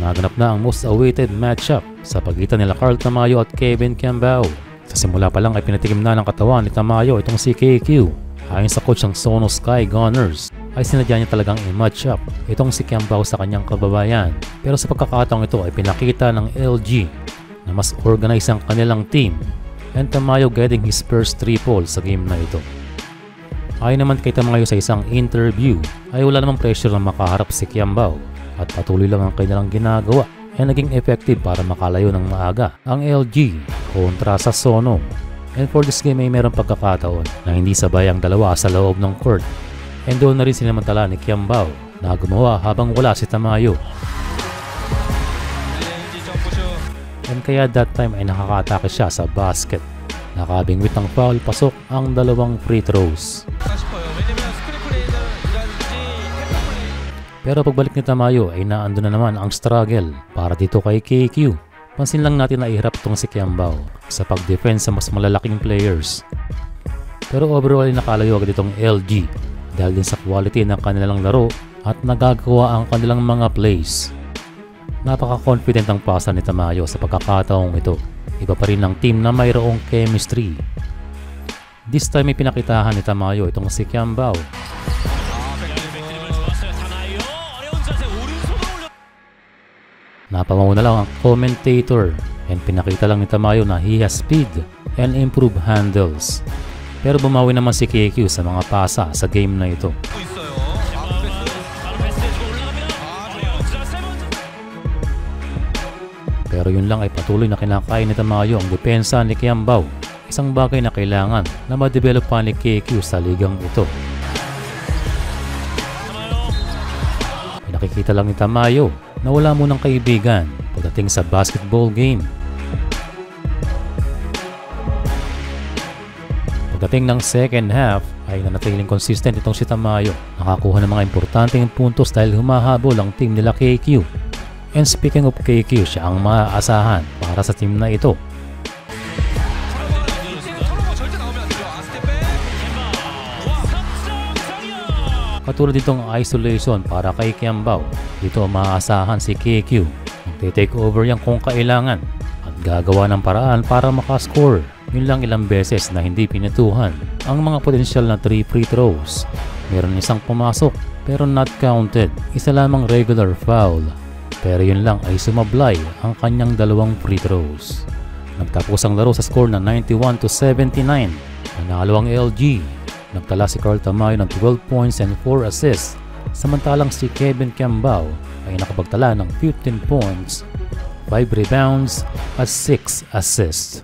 naganap na ang most awaited matchup sa pagitan nila Carl Tamayo at Kevin Kiambao. Sa simula pa lang ay pinatikim na ng katawan ni Tamayo itong si KQ. Ayon sa coach ng Sono Sky Gunners ay sinadya niya talagang i-match up itong si Kiambao sa kanyang kababayan. Pero sa pagkakataong ito ay pinakita ng LG na mas organized ang kanilang team, and Tamayo getting his first triple sa game na ito. Ayon naman kay Tamayo sa isang interview ay wala namang pressure na makaharap si Kiambao at patuloy lang ang kanilang ginagawa ay naging effective para makalayo ng maaga ang LG kontra sa Sono. And for this game ay mayroong pagkakataon na hindi sabay ang dalawa sa loob ng court, and doon na rin sinamantala ni Kiambao na gumawa habang wala si Tamayo. And kaya that time ay nakaka-atake siya sa basket. Nakabingwit ng foul, pasok ang dalawang free throws. Pero pagbalik ni Tamayo ay naando na naman ang struggle para dito kay KQ. Pansin lang natin na ihirap itong si Kiambao sa pag-defense sa mas malalaking players. Pero overall ay nakalayo agad itong LG dahil din sa quality ng kanilang laro at nagagawa ang kanilang mga plays. Napaka-confident ang pasa ni Tamayo sa pagkakataong ito. Iba pa rin ang team na mayroong chemistry. This time ay pinakitahan ni Tamayo itong si Kiambao. Napamauna lang ang commentator and pinakita lang ni Tamayo na he has speed and improved handles. Pero bumawi naman si KQ sa mga pasa sa game na ito. Pero yun lang ay patuloy na kinakain ni Tamayo ang depensa ni Kiambao. Isang bagay na kailangan na ma-develop pa ni KQ sa ligang ito. Nakikita lang ni Tamayo na wala munang kaibigan pagdating sa basketball game. Pagdating ng second half ay nanatiling consistent itong si Tamayo. Nakakuha ng mga importanteng puntos dahil humahabol ang team nila KQ. And speaking of KQ, siya ang maaasahan para sa team na ito. Katulad ditong isolation para kay Kiambao, dito maaasahan si KQ. Magte-take over yan kung kailangan at gagawa ng paraan para makascore. Yun lang ilang beses na hindi pinituhan ang mga potensyal na 3 free throws. Meron isang pumasok pero not counted. Isa lamang regular foul. Pero yun lang ay sumablay ang kanyang dalawang free throws. Nagtapos ang laro sa score na 91-79. Nanalo ang LG. Nagtala si Carl Tamayo ng 12 points and 4 assists, samantalang si Kevin Kiambao ay nakapagtala ng 15 points, 5 rebounds at 6 assists.